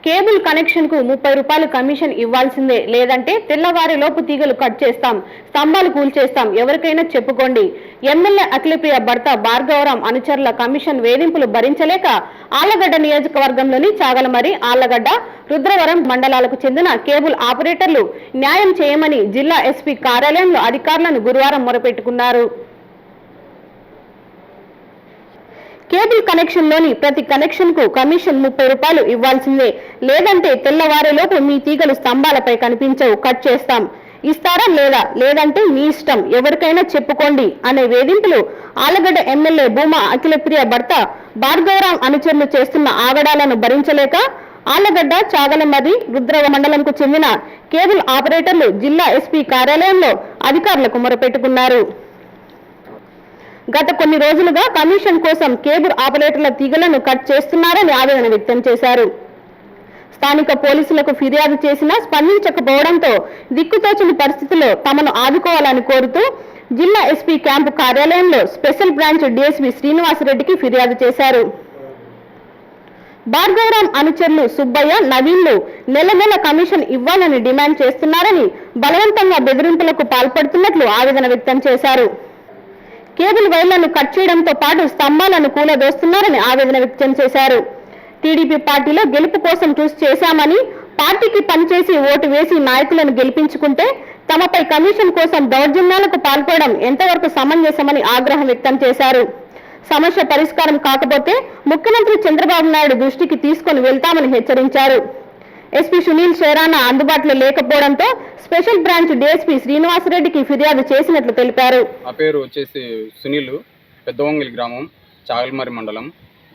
Cable connection కు 30 రూపాయలు commission ఇవ్వాల్సిందే, లేదంటే తెల్లవారిలోపు తీగలు కట్ చేస్తాం, స్తంభాలు కూల్చేస్తాం, ఎవరికైనా చెప్పుకోండి. ఎమ్మెల్యే అఖిలప్రియ భర్త భార్గవరాం అనుచరుల కమిషన్ వేధింపులు భరించలేక ఆళ్లగడ్డ నియోజకవర్గంలోని చాగలమరి, ఆళ్లగడ్డ, రుద్రవరం మండలాలకు చెందిన కేబుల్ ఆపరేటర్లు న్యాయం చేయమని జిల్లా ఎస్పీ కార్యాలయంలో అధికారులను గురువారం మొరపెట్టుకున్నారు. కేబుల్ కనెక్షన్ లోని ప్రతి కనెక్షన్ కు కమిషన్ 30 రూపాయలు ఇవ్వాల్సిందే, లేదంటే తెల్లవారేలోపు మీ తీగలు స్తంభాలపై కనిపించవు, కట్ చేస్తాం, ఇస్తారా లేదా, లేదంటే మీ ఇష్టం, ఎవరికైనా చెప్పుకోండి అనే వేధింపులు ఆళ్లగడ్డ ఎమ్మెల్యే భూమా అఖిలప్రియ భర్త భార్గవరాం అనుచరులు చేస్తున్న ఆగడాలను భరించలేక ఆళ్లగడ్డ, చాగలమరి, రుద్రవ మండలంకు చెందిన కేబుల్ ఆపరేటర్లు జిల్లా ఎస్పీ కార్యాలయంలో అధికారులకు మొరపెట్టుకున్నారు. గత కొన్ని రోజులుగా కమిషన్ కోసం కేబుల్ ఆపరేటర్ల తీగలను కట్ చేస్తున్నారని ఆవేదన వ్యక్తం చేశారు. స్థానిక పోలీసులకు ఫిర్యాదు చేసినా స్పందించకపోవడంతో దిక్కుతోచని పరిస్థితుల్లో తమను ఆదుకోవాలని కోరుతూ జిల్లా ఎస్పీ క్యాంపు కార్యాలయంలో స్పెషల్ బ్రాంచ్ డీఎస్పీ శ్రీనివాసరెడ్డికి ఫిర్యాదు చేశారు. భార్గవరాం అనుచరులు సుబ్బయ్య, నవీన్లు నెల కమిషన్ ఇవ్వాలని డిమాండ్ చేస్తున్నారని, బలవంతంగా బెదిరింపులకు పాల్పడుతున్నట్లు ఆవేదన వ్యక్తం చేశారు. కేబుల్ వైర్లను కట్ చేయడంతో పాటు స్తంభాలను కూలదోస్తున్నారని ఆవేదన వ్యక్తం చేశారు. టీడీపీ పార్టీలో గెలుపు కోసం చూసి చేశామని, పార్టీకి పనిచేసి ఓటు వేసి నాయకులను గెలిపించుకుంటే తమపై కమిషన్ కోసం దౌర్జన్యాలకు పాల్పడడం ఎంతవరకు సమంజసమని ఆగ్రహం వ్యక్తం చేశారు. సమస్య పరిష్కారం కాకపోతే ముఖ్యమంత్రి చంద్రబాబు నాయుడు దృష్టికి తీసుకొని వెళ్తామని హెచ్చరించారు. ఎస్పీ సునీల్ షేరానా అందుబాటులో లేకపోవడంతో స్పెషల్ బ్రాంచ్ డీఎస్పీ శ్రీనివాసరెడ్డికి ఫిర్యాదు చేసినట్లు తెలిపారు. నా పేరు వచ్చేసి సునీల్, పెద్దవంగిలి గ్రామం, చాగలమరి మండలం.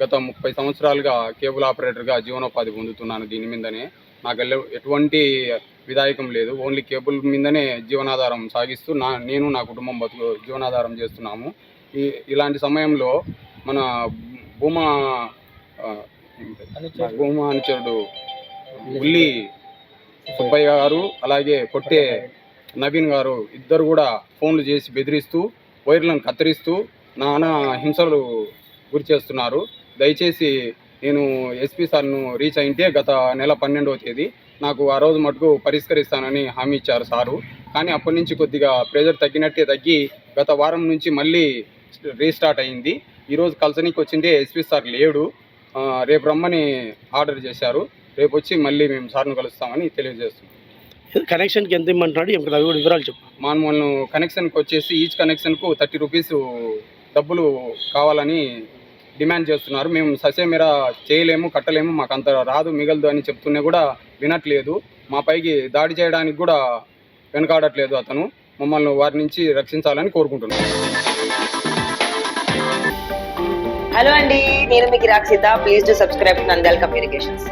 గత 30 సంవత్సరాలుగా కేబుల్ ఆపరేటర్గా జీవనోపాధి పొందుతున్నాను. దీని మీదనే నాకు ఎటువంటి విధాయకం లేదు. ఓన్లీ కేబుల్ మీదనే జీవనాధారం సాగిస్తూ నేను నా కుటుంబం జీవనాధారం చేస్తున్నాము. ఇలాంటి సమయంలో మన భూమా అనుచరుడు ఉల్లి సుబ్బయ్య గారు, అలాగే కొట్టే నవీన్ గారు ఇద్దరు కూడా ఫోన్లు చేసి బెదిరిస్తూ వైర్లను కత్తిరిస్తూ నానా హింసలు గురి చేస్తున్నారు. దయచేసి నేను ఎస్పీ సార్ను రీచ్ అయింటే గత నెల 12వ తేదీ నాకు ఆ రోజు మటుకు పరిష్కరిస్తానని హామీ ఇచ్చారు సారు. కానీ అప్పటి నుంచి కొద్దిగా ప్రెజర్ తగ్గి గత వారం నుంచి మళ్ళీ రీస్టార్ట్ అయింది. ఈరోజు కల్సనీకి వచ్చింటే ఎస్పీ సార్ లేడు. రేపు రమ్మని ఆర్డర్ చేశారు. రేపు వచ్చి మళ్ళీ మేము సార్ను కలుస్తామని తెలియజేస్తున్నాం. కనెక్షన్కి ఎంత ఇమ్మంటున్నాడు, అవి కూడా వివరాలు చెప్పు. మామూలు కనెక్షన్కి వచ్చేసి ఈచ్ కనెక్షన్కు 30 రూపీస్ డబ్బులు కావాలని డిమాండ్ చేస్తున్నారు. మేము ససేమిరా చేయలేము, కట్టలేము, మాకు అంత రాదు, మిగలదు అని చెప్తున్నా కూడా వినట్లేదు. మా పైకి దాడి చేయడానికి కూడా వెనకాడట్లేదు అతను. మమ్మల్ని వారి నుంచి రక్షించాలని కోరుకుంటున్నాను. హలో అండి, నేను మీకు Rakshitha. Please do subscribe Nandyal communications.